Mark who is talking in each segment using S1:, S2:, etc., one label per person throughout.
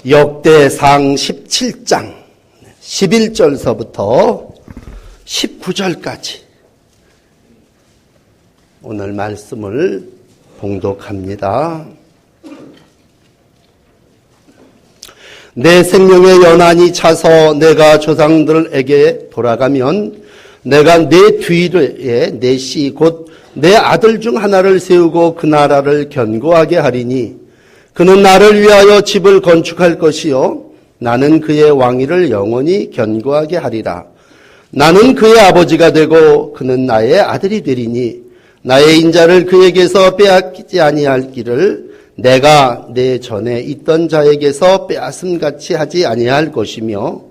S1: 역대상 17장 11절서부터 19절까지 오늘 말씀을 봉독합니다. 내 생명의 연한이 차서 내가 조상들에게 돌아가면 내가 내 뒤에 내 씨 곧 내 아들 중 하나를 세우고 그 나라를 견고하게 하리니 그는 나를 위하여 집을 건축할 것이요 나는 그의 왕위를 영원히 견고하게 하리라. 나는 그의 아버지가 되고 그는 나의 아들이 되리니 나의 인자를 그에게서 빼앗기지 아니할 길을 내가 내 전에 있던 자에게서 빼앗음같이 하지 아니할 것이며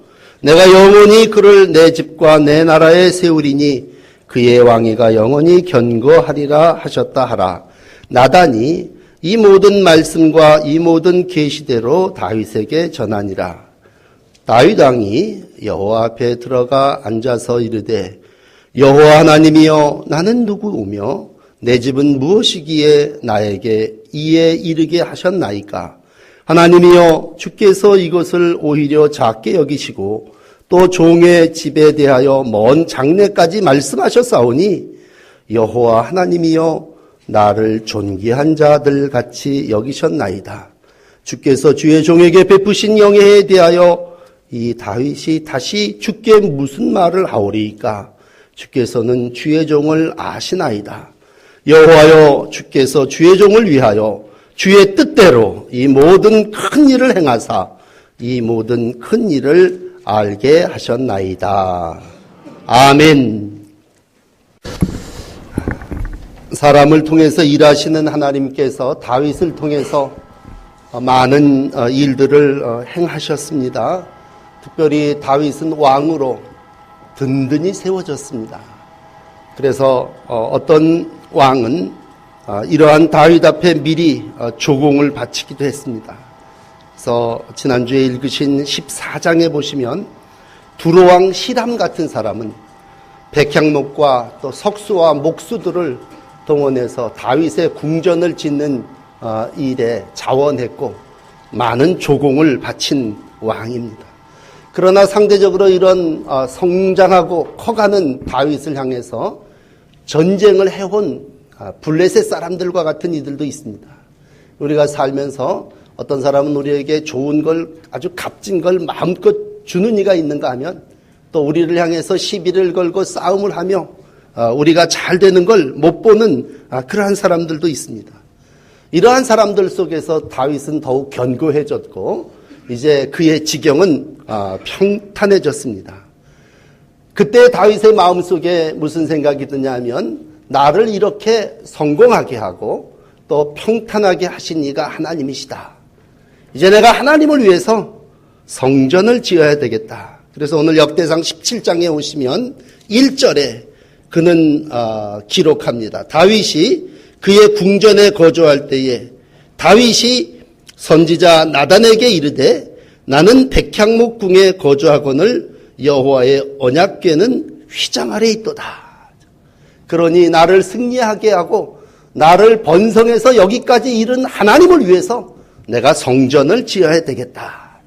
S1: 내가 영원히 그를 내 집과 내 나라에 세우리니 그의 왕위가 영원히 견고하리라 하셨다 하라. 나단이 이 모든 말씀과 이 모든 계시대로 다윗에게 전하니라. 다윗 왕이 여호와 앞에 들어가 앉아서 이르되 여호와 하나님이여 나는 누구오며 내 집은 무엇이기에 나에게 이에 이르게 하셨나이까. 하나님이여 주께서 이것을 오히려 작게 여기시고 또 종의 집에 대하여 먼 장래까지 말씀하셨사오니 여호와 하나님이여 나를 존귀한 자들 같이 여기셨나이다. 주께서 주의 종에게 베푸신 영예에 대하여 이 다윗이 다시 주께 무슨 말을 하오리이까. 주께서는 주의 종을 아시나이다. 여호와여 주께서 주의 종을 위하여 주의 뜻대로 이 모든 큰 일을 행하사 이 모든 큰 일을 알게 하셨나이다. 아멘. 사람을 통해서 일하시는 하나님께서 다윗을 통해서 많은 일들을 행하셨습니다. 특별히 다윗은 왕으로 든든히 세워졌습니다. 그래서 어떤 왕은 이러한 다윗 앞에 미리 조공을 바치기도 했습니다. 그래서 지난주에 읽으신 14장에 보시면 두로왕 히람 같은 사람은 백향목과 또 석수와 목수들을 동원해서 다윗의 궁전을 짓는 일에 자원했고 많은 조공을 바친 왕입니다. 그러나 상대적으로 이런 성장하고 커가는 다윗을 향해서 전쟁을 해온 블레셋 사람들과 같은 이들도 있습니다. 우리가 살면서 어떤 사람은 우리에게 좋은 걸 아주 값진 걸 마음껏 주는 이가 있는가 하면 또 우리를 향해서 시비를 걸고 싸움을 하며 우리가 잘 되는 걸 못 보는 그러한 사람들도 있습니다. 이러한 사람들 속에서 다윗은 더욱 견고해졌고 이제 그의 지경은 평탄해졌습니다. 그때 다윗의 마음속에 무슨 생각이 드냐면 나를 이렇게 성공하게 하고 또 평탄하게 하신 이가 하나님이시다. 이제 내가 하나님을 위해서 성전을 지어야 되겠다. 그래서 오늘 역대상 17장에 오시면 1절에 그는 기록합니다. 다윗이 그의 궁전에 거주할 때에 다윗이 선지자 나단에게 이르되 나는 백향목 궁에 거주하거늘 여호와의 언약궤는 휘장 아래 있도다. 그러니 나를 승리하게 하고 나를 번성해서 여기까지 이른 하나님을 위해서 내가 성전을 지어야 되겠다.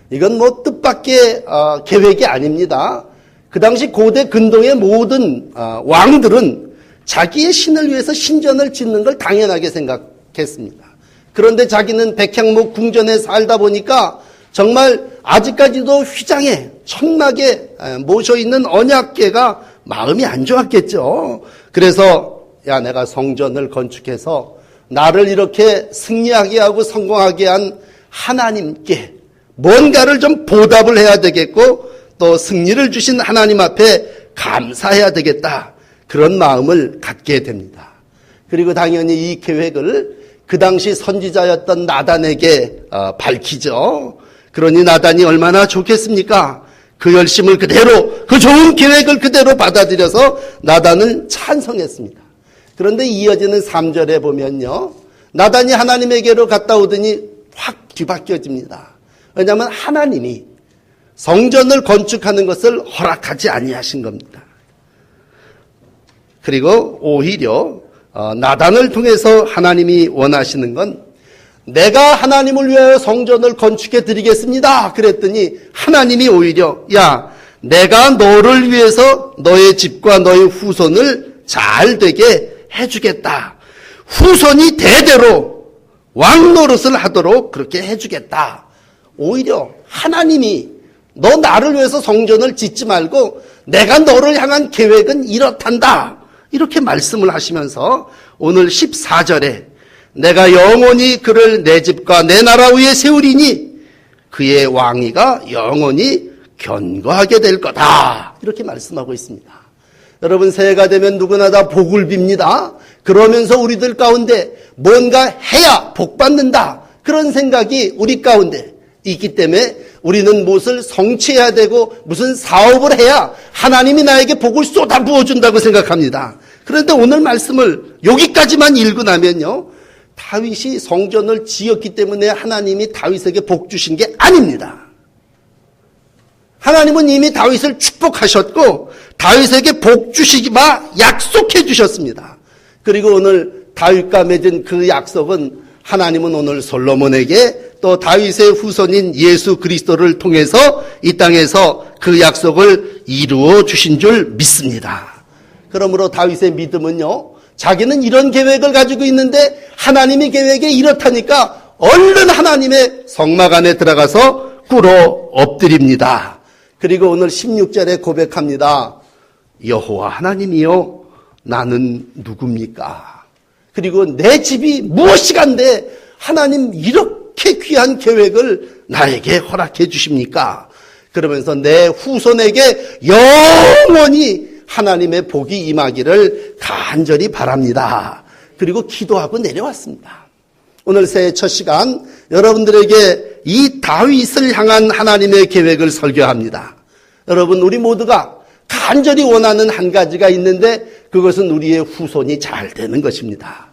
S1: 이건 뭐 뜻밖의 계획이 아닙니다. 그 당시 고대 근동의 모든 왕들은 자기의 신을 위해서 신전을 짓는 걸 당연하게 생각했습니다. 그런데 자기는 백향목 궁전에 살다 보니까 정말 아직까지도 휘장에 천막에 모셔있는 언약궤가 마음이 안 좋았겠죠. 그래서 야 내가 성전을 건축해서 나를 이렇게 승리하게 하고 성공하게 한 하나님께 뭔가를 좀 보답을 해야 되겠고 또 승리를 주신 하나님 앞에 감사해야 되겠다. 그런 마음을 갖게 됩니다. 그리고 당연히 이 계획을 그 당시 선지자였던 나단에게 밝히죠. 그러니 나단이 얼마나 좋겠습니까? 그 열심을 그대로 그 좋은 계획을 그대로 받아들여서 나단을 찬성했습니다. 그런데 이어지는 3절에 보면요. 나단이 하나님에게로 갔다 오더니 확 뒤바뀌어집니다. 왜냐하면 하나님이 성전을 건축하는 것을 허락하지 아니하신 겁니다. 그리고 오히려 나단을 통해서 하나님이 원하시는 건 내가 하나님을 위하여 성전을 건축해 드리겠습니다. 그랬더니 하나님이 오히려 야, 내가 너를 위해서 너의 집과 너의 후손을 잘 되게 해주겠다. 후손이 대대로 왕 노릇을 하도록 그렇게 해주겠다. 오히려 하나님이 너 나를 위해서 성전을 짓지 말고 내가 너를 향한 계획은 이렇단다. 이렇게 말씀을 하시면서 오늘 14절에 내가 영원히 그를 내 집과 내 나라 위에 세우리니 그의 왕위가 영원히 견고하게 될 거다. 이렇게 말씀하고 있습니다. 여러분, 새해가 되면 누구나 다 복을 빕니다. 그러면서 우리들 가운데 뭔가 해야 복 받는다. 그런 생각이 우리 가운데 있기 때문에 우리는 무엇을 성취해야 되고 무슨 사업을 해야 하나님이 나에게 복을 쏟아 부어준다고 생각합니다. 그런데 오늘 말씀을 여기까지만 읽고 나면요, 다윗이 성전을 지었기 때문에 하나님이 다윗에게 복 주신 게 아닙니다. 하나님은 이미 다윗을 축복하셨고 다윗에게 복 주시기만 약속해 주셨습니다. 그리고 오늘 다윗과 맺은 그 약속은 하나님은 오늘 솔로몬에게 또 다윗의 후손인 예수 그리스도를 통해서 이 땅에서 그 약속을 이루어 주신 줄 믿습니다. 그러므로 다윗의 믿음은요, 자기는 이런 계획을 가지고 있는데 하나님의 계획이 이렇다니까 얼른 하나님의 성막 안에 들어가서 꿇어 엎드립니다. 그리고 오늘 16절에 고백합니다. 여호와 하나님이여, 나는 누굽니까? 그리고 내 집이 무엇이간데 하나님 이렇게 귀한 계획을 나에게 허락해 주십니까? 그러면서 내 후손에게 영원히 하나님의 복이 임하기를 간절히 바랍니다. 그리고 기도하고 내려왔습니다. 오늘 새해 첫 시간 여러분들에게 이 다윗을 향한 하나님의 계획을 설교합니다. 여러분, 우리 모두가 간절히 원하는 한 가지가 있는데 그것은 우리의 후손이 잘 되는 것입니다.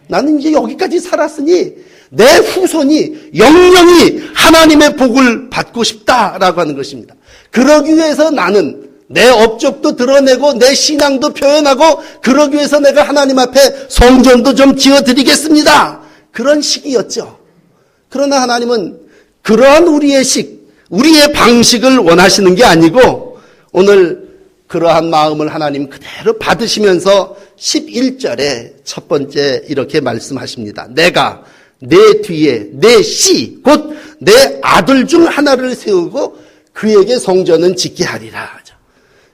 S1: 나는 이제 여기까지 살았으니 내 후손이 영영이 하나님의 복을 받고 싶다라고 하는 것입니다. 그러기 위해서 나는 내 업적도 드러내고 내 신앙도 표현하고 그러기 위해서 내가 하나님 앞에 성전도 좀 지어드리겠습니다. 그런 시기였죠. 그러나 하나님은 그러한 우리의 방식을 원하시는 게 아니고 오늘 그러한 마음을 하나님 그대로 받으시면서 11절에 첫 번째 이렇게 말씀하십니다. 내가 내 뒤에 내 씨 곧 내 아들 중 하나를 세우고 그에게 성전은 짓게 하리라.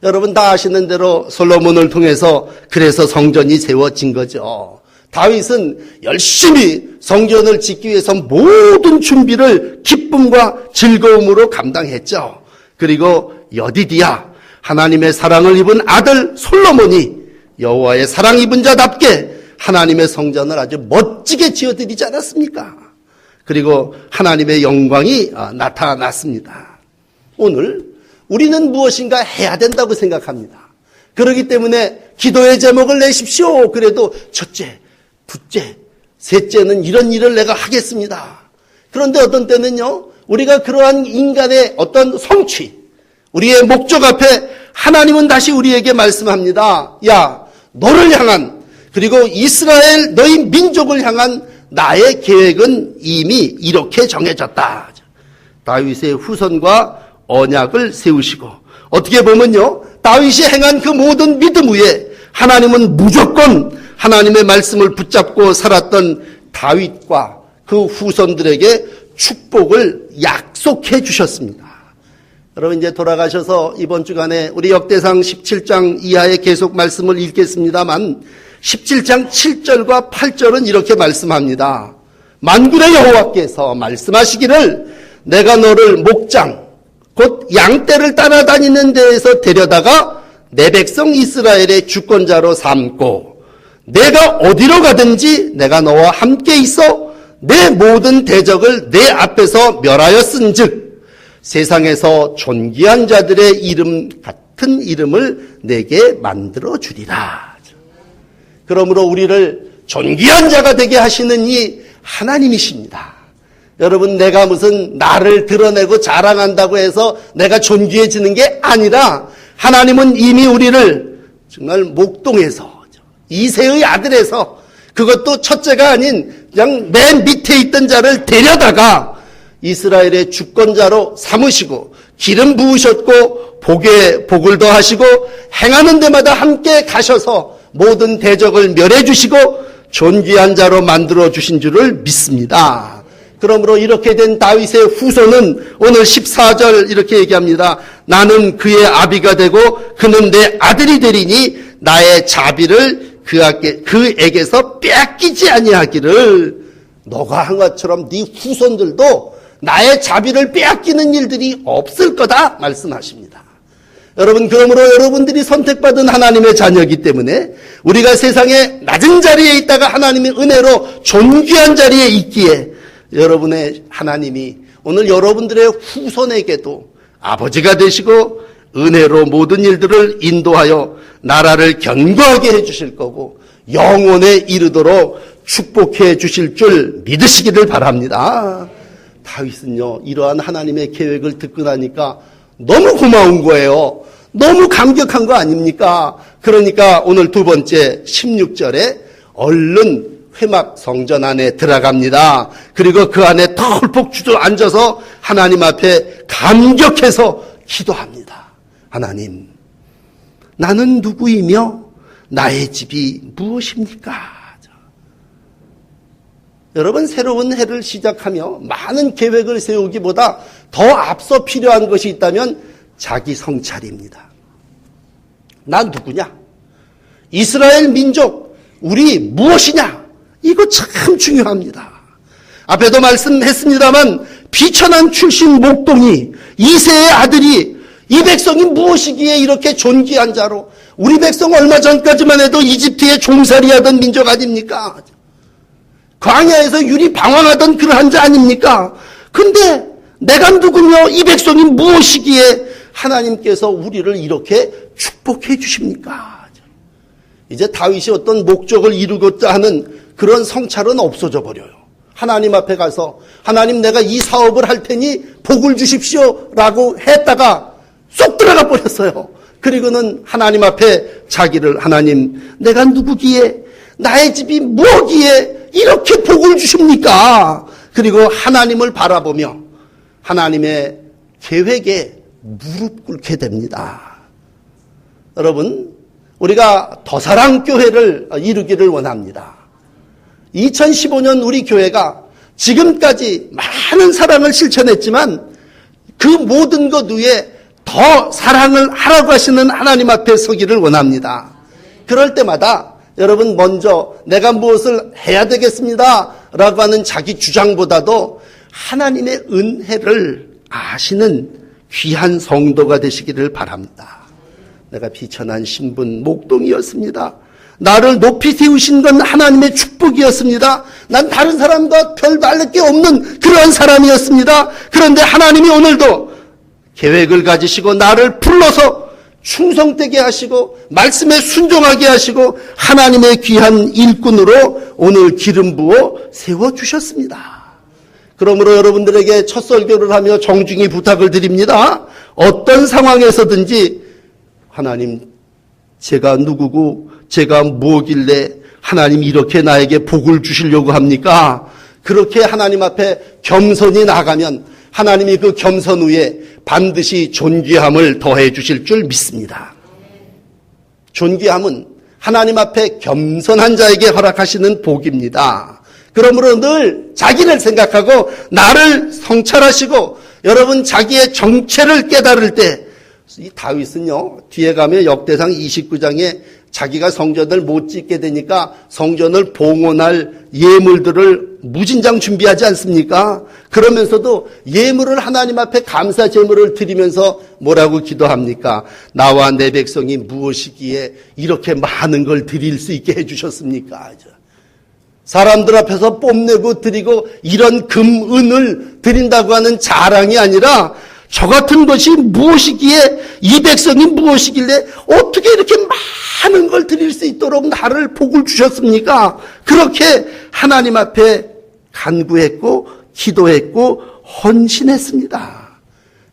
S1: 여러분 다 아시는 대로 솔로몬을 통해서 그래서 성전이 세워진 거죠. 다윗은 열심히 성전을 짓기 위해서 모든 준비를 기쁨과 즐거움으로 감당했죠. 그리고 여디디야, 하나님의 사랑을 입은 아들 솔로몬이 여호와의 사랑 입은 자답게 하나님의 성전을 아주 멋지게 지어드리지 않았습니까? 그리고 하나님의 영광이 나타났습니다. 오늘 우리는 무엇인가 해야 된다고 생각합니다. 그렇기 때문에 기도의 제목을 내십시오. 그래도 첫째, 둘째, 셋째는 이런 일을 내가 하겠습니다. 그런데 어떤 때는요, 우리가 그러한 인간의 어떤 성취, 우리의 목적 앞에 하나님은 다시 우리에게 말씀합니다. 야, 너를 향한, 그리고 이스라엘 너희 민족을 향한 나의 계획은 이미 이렇게 정해졌다. 다윗의 후손과 언약을 세우시고 어떻게 보면요, 다윗이 행한 그 모든 믿음 위에 하나님은 무조건 하나님의 말씀을 붙잡고 살았던 다윗과 그 후손들에게 축복을 약속해 주셨습니다. 여러분 이제 돌아가셔서 이번 주간에 우리 역대상 17장 이하에 계속 말씀을 읽겠습니다만 17장 7절과 8절은 이렇게 말씀합니다. 만군의 여호와께서 말씀하시기를 내가 너를 목장 곧 양떼를 따라다니는 데에서 데려다가 내 백성 이스라엘의 주권자로 삼고 내가 어디로 가든지 내가 너와 함께 있어 내 모든 대적을 내 앞에서 멸하였은즉 세상에서 존귀한 자들의 이름 같은 이름을 내게 만들어 주리라. 그러므로 우리를 존귀한 자가 되게 하시는 이 하나님이십니다. 여러분, 내가 무슨 나를 드러내고 자랑한다고 해서 내가 존귀해지는 게 아니라 하나님은 이미 우리를 정말 목동에서 이새의 아들에서 그것도 첫째가 아닌 그냥 맨 밑에 있던 자를 데려다가 이스라엘의 주권자로 삼으시고 기름 부으셨고 복을 더하시고 행하는 데마다 함께 가셔서 모든 대적을 멸해 주시고 존귀한 자로 만들어 주신 줄을 믿습니다. 그러므로 이렇게 된 다윗의 후손은 오늘 14절 이렇게 얘기합니다. 나는 그의 아비가 되고 그는 내 아들이 되리니 나의 자비를 그에게서 빼앗기지 아니하기를. 너가 한 것처럼 네 후손들도 나의 자비를 빼앗기는 일들이 없을 거다 말씀하십니다. 여러분, 그러므로 여러분들이 선택받은 하나님의 자녀이기 때문에 우리가 세상에 낮은 자리에 있다가 하나님의 은혜로 존귀한 자리에 있기에 여러분의 하나님이 오늘 여러분들의 후손에게도 아버지가 되시고 은혜로 모든 일들을 인도하여 나라를 견고하게 해주실 거고 영원에 이르도록 축복해 주실 줄 믿으시기를 바랍니다. 다윗은요, 이러한 하나님의 계획을 듣고 나니까 너무 고마운 거예요. 너무 감격한 거 아닙니까? 그러니까 오늘 두 번째 16절에 얼른 회막 성전 안에 들어갑니다. 그리고 그 안에 털폭 주저앉아서 하나님 앞에 감격해서 기도합니다. 하나님, 나는 누구이며 나의 집이 무엇입니까? 여러분, 새로운 해를 시작하며 많은 계획을 세우기보다 더 앞서 필요한 것이 있다면 자기 성찰입니다. 난 누구냐? 이스라엘 민족, 우리 무엇이냐? 이거 참 중요합니다. 앞에도 말씀했습니다만 비천한 출신 목동이 이새의 아들이 이 백성이 무엇이기에 이렇게 존귀한 자로, 우리 백성 얼마 전까지만 해도 이집트에 종살이하던 민족 아닙니까? 광야에서 유리 방황하던 그러한 자 아닙니까? 근데 내가 누구며 이 백성이 무엇이기에 하나님께서 우리를 이렇게 축복해 주십니까? 이제 다윗이 어떤 목적을 이루고자 하는 그런 성찰은 없어져 버려요. 하나님 앞에 가서 하나님, 내가 이 사업을 할 테니 복을 주십시오 라고 했다가 쏙 들어가 버렸어요. 그리고는 하나님 앞에 자기를, 하나님, 내가 누구기에, 나의 집이 뭐기에 이렇게 복을 주십니까? 그리고 하나님을 바라보며 하나님의 계획에 무릎 꿇게 됩니다. 여러분, 우리가 더사랑교회를 이루기를 원합니다. 2015년 우리 교회가 지금까지 많은 사랑을 실천했지만 그 모든 것 위에 더 사랑을 하라고 하시는 하나님 앞에 서기를 원합니다. 그럴 때마다 여러분, 먼저 내가 무엇을 해야 되겠습니다 라고 하는 자기 주장보다도 하나님의 은혜를 아시는 귀한 성도가 되시기를 바랍니다. 내가 비천한 신분 목동이었습니다. 나를 높이 세우신 건 하나님의 축복이었습니다. 난 다른 사람과 별 다를 게 없는 그런 사람이었습니다. 그런데 하나님이 오늘도 계획을 가지시고 나를 불러서 충성되게 하시고 말씀에 순종하게 하시고 하나님의 귀한 일꾼으로 오늘 기름 부어 세워주셨습니다. 그러므로 여러분들에게 첫 설교를 하며 정중히 부탁을 드립니다. 어떤 상황에서든지 하나님, 제가 누구고 제가 뭐길래 하나님 이렇게 나에게 복을 주시려고 합니까? 그렇게 하나님 앞에 겸손히 나가면 하나님이 그 겸손 위에 반드시 존귀함을 더해 주실 줄 믿습니다. 존귀함은 하나님 앞에 겸손한 자에게 허락하시는 복입니다. 그러므로 늘 자기를 생각하고 나를 성찰하시고 여러분 자기의 정체를 깨달을 때, 이 다윗은요, 뒤에 가면 역대상 29장에 자기가 성전을 못 짓게 되니까 성전을 봉헌할 예물들을 무진장 준비하지 않습니까? 그러면서도 예물을 하나님 앞에 감사 제물을 드리면서 뭐라고 기도합니까? 나와 내 백성이 무엇이기에 이렇게 많은 걸 드릴 수 있게 해주셨습니까? 사람들 앞에서 뽐내고 드리고 이런 금, 은을 드린다고 하는 자랑이 아니라 저 같은 것이 무엇이기에, 이 백성이 무엇이길래 어떻게 이렇게 많은 걸 드릴 수 있도록 나를 복을 주셨습니까? 그렇게 하나님 앞에 간구했고 기도했고 헌신했습니다.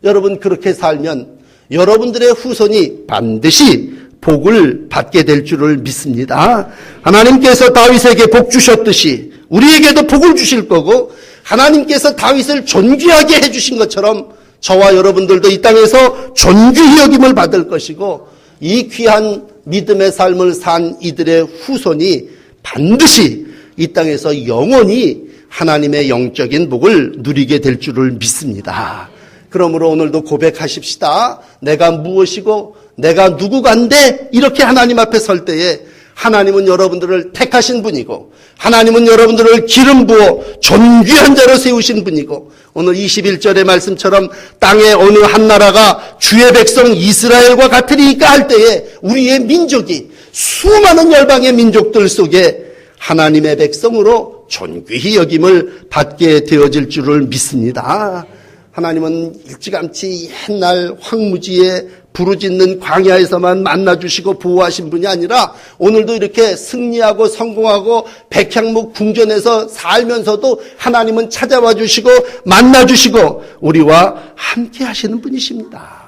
S1: 여러분, 그렇게 살면 여러분들의 후손이 반드시 복을 받게 될 줄을 믿습니다. 하나님께서 다윗에게 복 주셨듯이 우리에게도 복을 주실 거고 하나님께서 다윗을 존귀하게 해주신 것처럼 저와 여러분들도 이 땅에서 존귀히 여김을 받을 것이고 이 귀한 믿음의 삶을 산 이들의 후손이 반드시 이 땅에서 영원히 하나님의 영적인 복을 누리게 될 줄을 믿습니다. 그러므로 오늘도 고백하십시다. 내가 무엇이고 내가 누구간데 이렇게 하나님 앞에 설 때에 하나님은 여러분들을 택하신 분이고 하나님은 여러분들을 기름 부어 존귀한 자로 세우신 분이고 오늘 21절의 말씀처럼 땅의 어느 한 나라가 주의 백성 이스라엘과 같으리까 할 때에 우리의 민족이 수많은 열방의 민족들 속에 하나님의 백성으로 존귀히 여김을 받게 되어질 줄을 믿습니다. 하나님은 일찌감치 옛날 황무지에 부르짖는 광야에서만 만나주시고 보호하신 분이 아니라 오늘도 이렇게 승리하고 성공하고 백향목 궁전에서 살면서도 하나님은 찾아와 주시고 만나주시고 우리와 함께 하시는 분이십니다.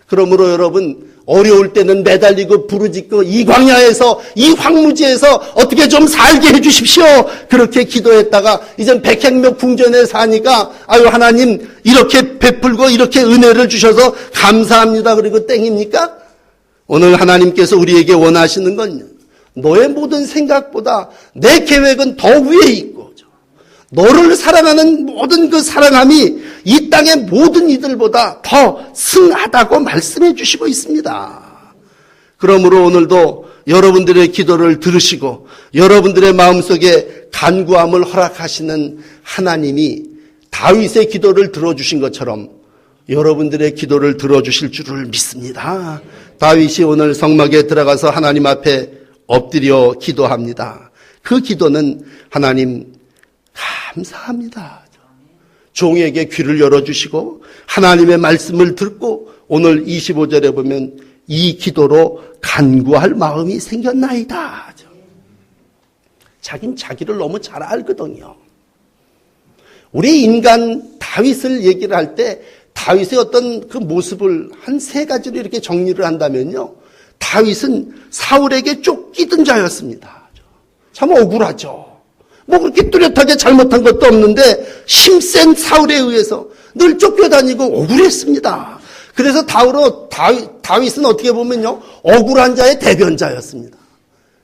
S1: 그러므로 여러분 어려울 때는 매달리고 부르짖고 이 광야에서 이 황무지에서 어떻게 좀 살게 해주십시오. 그렇게 기도했다가 이젠 백향목 궁전에 사니까 아유 하나님 이렇게 베풀고 이렇게 은혜를 주셔서 감사합니다. 그리고 땡입니까? 오늘 하나님께서 우리에게 원하시는 건 너의 모든 생각보다 내 계획은 더 위에 있고 너를 사랑하는 모든 그 사랑함이 이 땅의 모든 이들보다 더 승하다고 말씀해 주시고 있습니다. 그러므로 오늘도 여러분들의 기도를 들으시고 여러분들의 마음속에 간구함을 허락하시는 하나님이 다윗의 기도를 들어주신 것처럼 여러분들의 기도를 들어주실 줄을 믿습니다. 다윗이 오늘 성막에 들어가서 하나님 앞에 엎드려 기도합니다. 그 기도는 하나님 감사합니다. 종에게 귀를 열어주시고 하나님의 말씀을 듣고 오늘 25절에 보면 이 기도로 간구할 마음이 생겼나이다. 자긴 자기를 너무 잘 알거든요. 우리 인간 다윗을 얘기를 할 때 다윗의 어떤 그 모습을 한 세 가지로 이렇게 정리를 한다면요. 다윗은 사울에게 쫓기던 자였습니다. 참 억울하죠. 뭐 그렇게 뚜렷하게 잘못한 것도 없는데 힘센 사울에 의해서 늘 쫓겨다니고 억울했습니다. 그래서 다윗은 어떻게 보면요 억울한 자의 대변자였습니다.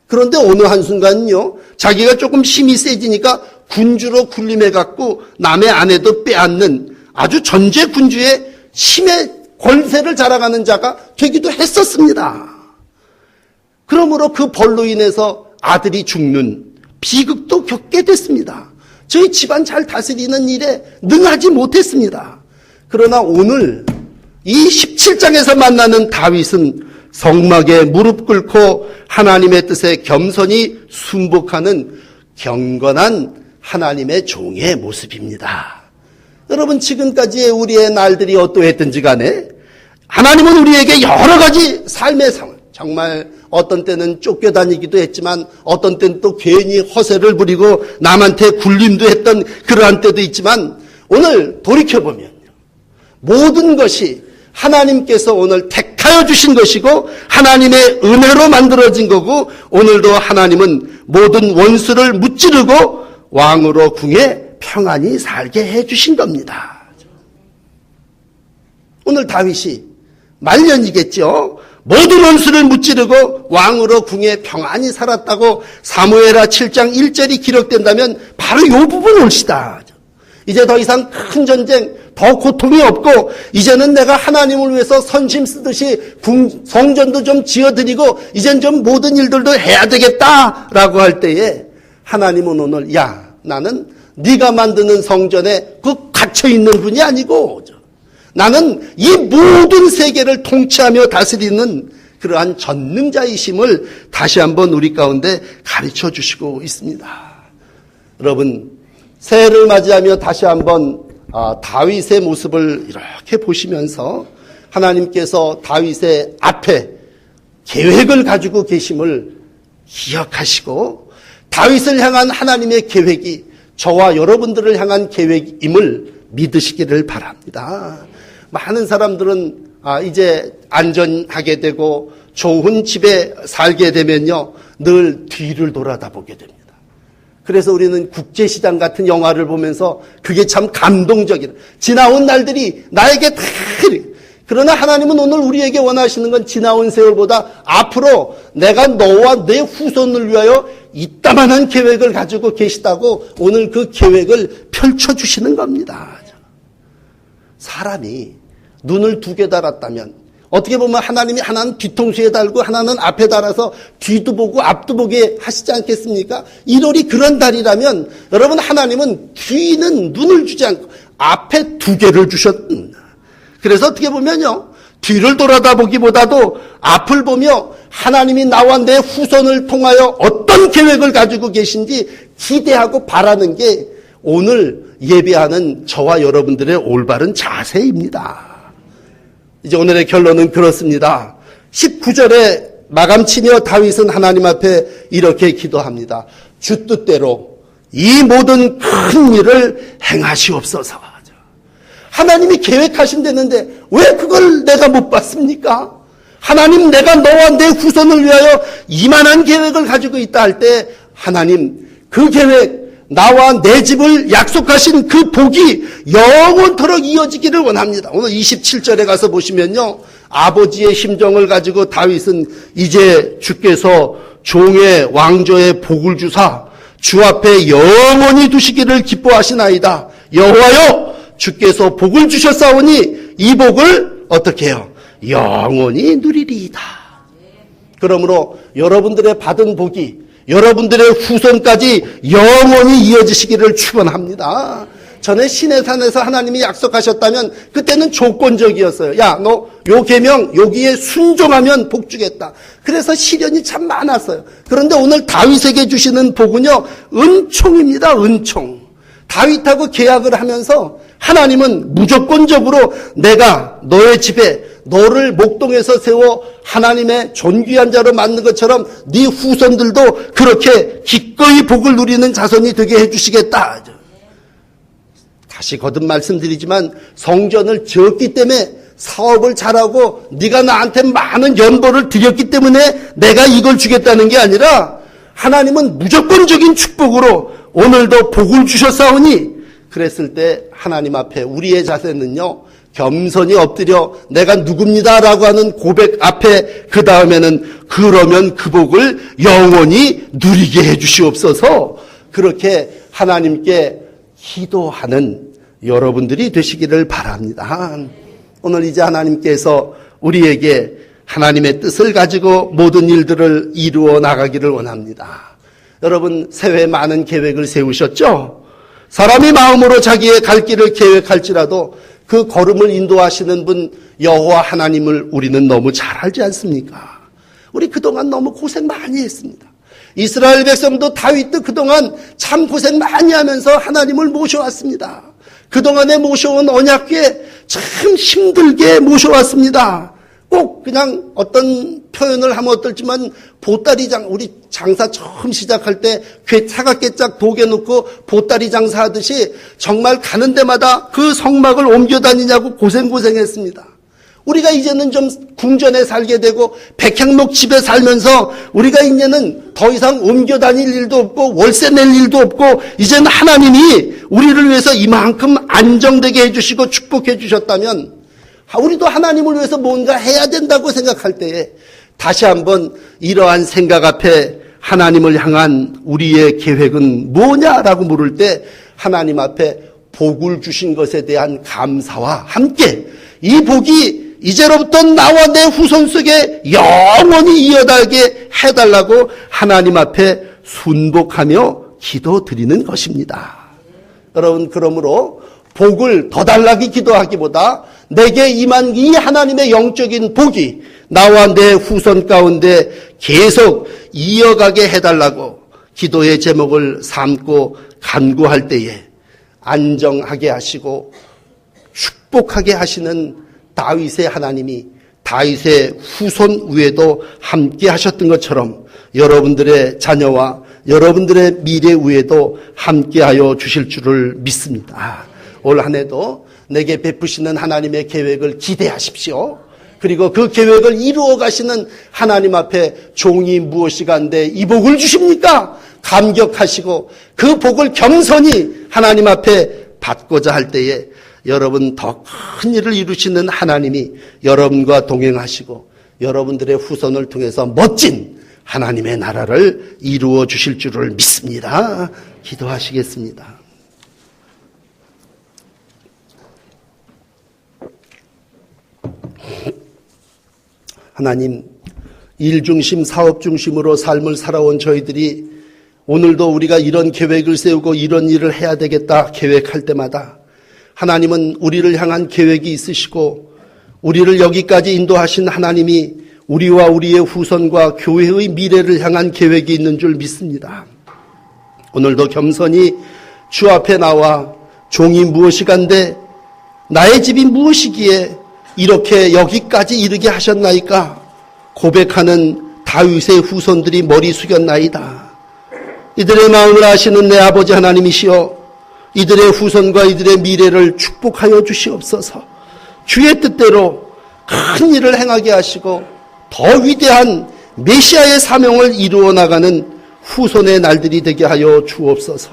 S1: 그런데 어느 한순간은요 자기가 조금 힘이 세지니까 군주로 군림해갖고 남의 아내도 빼앗는 아주 전제군주의 힘의 권세를 자랑하는 자가 되기도 했었습니다. 그러므로 그 벌로 인해서 아들이 죽는 비극도 겪게 됐습니다. 저희 집안 잘 다스리는 일에 능하지 못했습니다. 그러나 오늘 이 17장에서 만나는 다윗은 성막에 무릎 꿇고 하나님의 뜻에 겸손히 순복하는 경건한 하나님의 종의 모습입니다. 여러분 지금까지의 우리의 날들이 어떠했든지 간에 하나님은 우리에게 여러 가지 삶의 상황 정말 어떤 때는 쫓겨다니기도 했지만 어떤 때는 또 괜히 허세를 부리고 남한테 굴림도 했던 그러한 때도 있지만 오늘 돌이켜보면 모든 것이 하나님께서 오늘 택하여 주신 것이고 하나님의 은혜로 만들어진 거고 오늘도 하나님은 모든 원수를 무찌르고 왕으로 궁에 평안히 살게 해주신 겁니다. 오늘 다윗이 말년이겠죠. 모든 원수를 무찌르고 왕으로 궁에 평안히 살았다고 사무엘하 7장 1절이 기록된다면 바로 이 부분 올시다. 이제 더 이상 큰 전쟁, 더 고통이 없고 이제는 내가 하나님을 위해서 선심 쓰듯이 성전도 좀 지어드리고 이젠 좀 모든 일들도 해야 되겠다라고 할 때에 하나님은 오늘 나는 네가 만드는 성전에 그 갇혀있는 분이 아니고 나는 이 모든 세계를 통치하며 다스리는 그러한 전능자이심을 다시 한번 우리 가운데 가르쳐 주시고 있습니다. 여러분 새해를 맞이하며 다시 한번 다윗의 모습을 이렇게 보시면서 하나님께서 다윗의 앞에 계획을 가지고 계심을 기억하시고 다윗을 향한 하나님의 계획이 저와 여러분들을 향한 계획임을 믿으시기를 바랍니다. 많은 사람들은 이제 안전하게 되고 좋은 집에 살게 되면요 늘 뒤를 돌아다보게 됩니다. 그래서 우리는 국제시장 같은 영화를 보면서 그게 참 감동적이다. 지나온 날들이 나에게 다 그러나 하나님은 오늘 우리에게 원하시는 건 지나온 세월보다 앞으로 내가 너와 내 후손을 위하여 이따만한 계획을 가지고 계시다고 오늘 그 계획을 펼쳐주시는 겁니다. 사람이 눈을 두 개 달았다면 어떻게 보면 하나님이 하나는 뒤통수에 달고 하나는 앞에 달아서 뒤도 보고 앞도 보게 하시지 않겠습니까? 1월이 그런 달이라면 여러분 하나님은 뒤는 눈을 주지 않고 앞에 두 개를 주셨습니다. 그래서 어떻게 보면요, 뒤를 돌아다보기보다도 앞을 보며 하나님이 나와 내 후손을 통하여 어떤 계획을 가지고 계신지 기대하고 바라는 게 오늘 예배하는 저와 여러분들의 올바른 자세입니다. 이제 오늘의 결론은 그렇습니다. 19절에 마감치며 다윗은 하나님 앞에 이렇게 기도합니다. 주 뜻대로 이 모든 큰 일을 행하시옵소서. 하나님이 계획하신다는데 왜 그걸 내가 못 봤습니까? 하나님, 내가 너와 내 후손을 위하여 이만한 계획을 가지고 있다 할 때 하나님 그 계획, 나와 내 집을 약속하신 그 복이 영원토록 이어지기를 원합니다. 오늘 27절에 가서 보시면요, 아버지의 심정을 가지고 다윗은 이제 주께서 종의 왕조의 복을 주사 주 앞에 영원히 두시기를 기뻐하시나이다. 여호와여, 주께서 복을 주셨사오니 이 복을 어떻게 해요? 영원히 누리리이다. 그러므로 여러분들의 받은 복이 여러분들의 후손까지 영원히 이어지시기를 축원합니다. 전에 시내산에서 하나님이 약속하셨다면 그때는 조건적이었어요. 야, 너 요 계명 여기에 순종하면 복 주겠다. 그래서 시련이 참 많았어요. 그런데 오늘 다윗에게 주시는 복은요, 은총입니다. 은총. 다윗하고 계약을 하면서 하나님은 무조건적으로 내가 너의 집에 너를 목동에서 세워 하나님의 존귀한 자로 만든 것처럼 네 후손들도 그렇게 기꺼이 복을 누리는 자손이 되게 해주시겠다. 다시 거듭 말씀드리지만 성전을 지었기 때문에 사업을 잘하고 네가 나한테 많은 연보를 드렸기 때문에 내가 이걸 주겠다는 게 아니라 하나님은 무조건적인 축복으로 오늘도 복을 주셨사오니, 그랬을 때 하나님 앞에 우리의 자세는요, 겸손히 엎드려 내가 누굽니다라고 하는 고백 앞에 그 다음에는 그러면 그 복을 영원히 누리게 해주시옵소서, 그렇게 하나님께 기도하는 여러분들이 되시기를 바랍니다. 오늘 이제 하나님께서 우리에게 하나님의 뜻을 가지고 모든 일들을 이루어 나가기를 원합니다. 여러분, 새해 많은 계획을 세우셨죠? 사람이 마음으로 자기의 갈 길을 계획할지라도 그 걸음을 인도하시는 분 여호와 하나님을 우리는 너무 잘 알지 않습니까? 우리 그동안 너무 고생 많이 했습니다. 이스라엘 백성도 다윗도 그동안 참 고생 많이 하면서 하나님을 모셔왔습니다. 그동안에 모셔온 언약궤 참 힘들게 모셔왔습니다. 꼭 그냥 어떤 표현을 하면 어떨지만 보따리장, 우리 장사 처음 시작할 때 사각개짝 독에 넣고 보따리 장사하듯이 정말 가는 데마다 그 성막을 옮겨 다니냐고 고생했습니다. 우리가 이제는 좀 궁전에 살게 되고 백향목 집에 살면서 우리가 이제는 더 이상 옮겨 다닐 일도 없고 월세 낼 일도 없고 이제는 하나님이 우리를 위해서 이만큼 안정되게 해주시고 축복해 주셨다면 우리도 하나님을 위해서 뭔가 해야 된다고 생각할 때에 다시 한번 이러한 생각 앞에 하나님을 향한 우리의 계획은 뭐냐라고 물을 때 하나님 앞에 복을 주신 것에 대한 감사와 함께 이 복이 이제로부터 나와 내 후손 속에 영원히 이어달게 해달라고 하나님 앞에 순복하며 기도드리는 것입니다. 여러분, 그러므로 복을 더 달라고 기도하기보다 내게 임한 이 하나님의 영적인 복이 나와 내 후손 가운데 계속 이어가게 해달라고 기도의 제목을 삼고 간구할 때에 안정하게 하시고 축복하게 하시는 다윗의 하나님이 다윗의 후손 위에도 함께 하셨던 것처럼 여러분들의 자녀와 여러분들의 미래 위에도 함께하여 주실 줄을 믿습니다. 올 한 해도 내게 베푸시는 하나님의 계획을 기대하십시오. 그리고 그 계획을 이루어 가시는 하나님 앞에 종이 무엇이간데 이 복을 주십니까? 감격하시고 그 복을 겸손히 하나님 앞에 받고자 할 때에 여러분 더 큰 일을 이루시는 하나님이 여러분과 동행하시고 여러분들의 후손을 통해서 멋진 하나님의 나라를 이루어 주실 줄을 믿습니다. 기도하시겠습니다. 하나님, 일 중심, 사업 중심으로 삶을 살아온 저희들이 오늘도 우리가 이런 계획을 세우고 이런 일을 해야 되겠다 계획할 때마다 하나님은 우리를 향한 계획이 있으시고 우리를 여기까지 인도하신 하나님이 우리와 우리의 후손과 교회의 미래를 향한 계획이 있는 줄 믿습니다. 오늘도 겸손히 주 앞에 나와 종이 무엇이간데 나의 집이 무엇이기에 이렇게 여기까지 이르게 하셨나이까 고백하는 다윗의 후손들이 머리 숙였나이다. 이들의 마음을 아시는 내 아버지 하나님이시여 이들의 후손과 이들의 미래를 축복하여 주시옵소서. 주의 뜻대로 큰 일을 행하게 하시고 더 위대한 메시아의 사명을 이루어 나가는 후손의 날들이 되게 하여 주옵소서.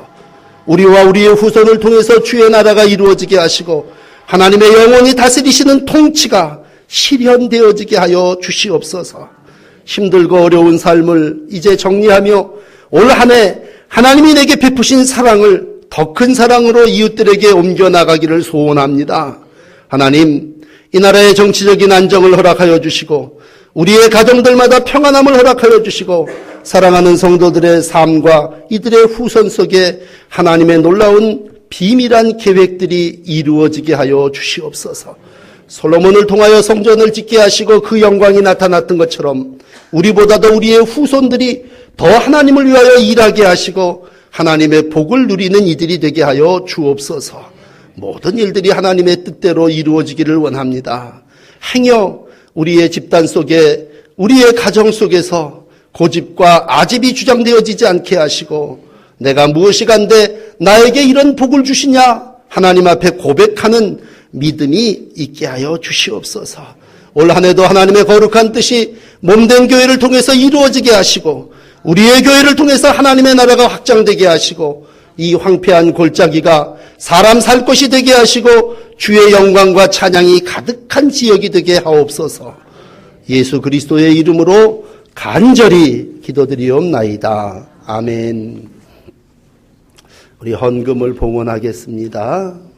S1: 우리와 우리의 후손을 통해서 주의 나라가 이루어지게 하시고 하나님의 영원히 다스리시는 통치가 실현되어지게 하여 주시옵소서. 힘들고 어려운 삶을 이제 정리하며 올 한 해 하나님이 내게 베푸신 사랑을 더 큰 사랑으로 이웃들에게 옮겨나가기를 소원합니다. 하나님, 이 나라의 정치적인 안정을 허락하여 주시고 우리의 가정들마다 평안함을 허락하여 주시고 사랑하는 성도들의 삶과 이들의 후손 속에 하나님의 놀라운 비밀한 계획들이 이루어지게 하여 주시옵소서. 솔로몬을 통하여 성전을 짓게 하시고 그 영광이 나타났던 것처럼 우리보다도 우리의 후손들이 더 하나님을 위하여 일하게 하시고 하나님의 복을 누리는 이들이 되게 하여 주옵소서. 모든 일들이 하나님의 뜻대로 이루어지기를 원합니다. 행여 우리의 집단 속에 우리의 가정 속에서 고집과 아집이 주장되어지지 않게 하시고 내가 무엇이간데 나에게 이런 복을 주시냐 하나님 앞에 고백하는 믿음이 있게 하여 주시옵소서. 올 한 해도 하나님의 거룩한 뜻이 몸된 교회를 통해서 이루어지게 하시고 우리의 교회를 통해서 하나님의 나라가 확장되게 하시고 이 황폐한 골짜기가 사람 살 곳이 되게 하시고 주의 영광과 찬양이 가득한 지역이 되게 하옵소서. 예수 그리스도의 이름으로 간절히 기도드리옵나이다. 아멘. 우리 헌금을 봉헌하겠습니다.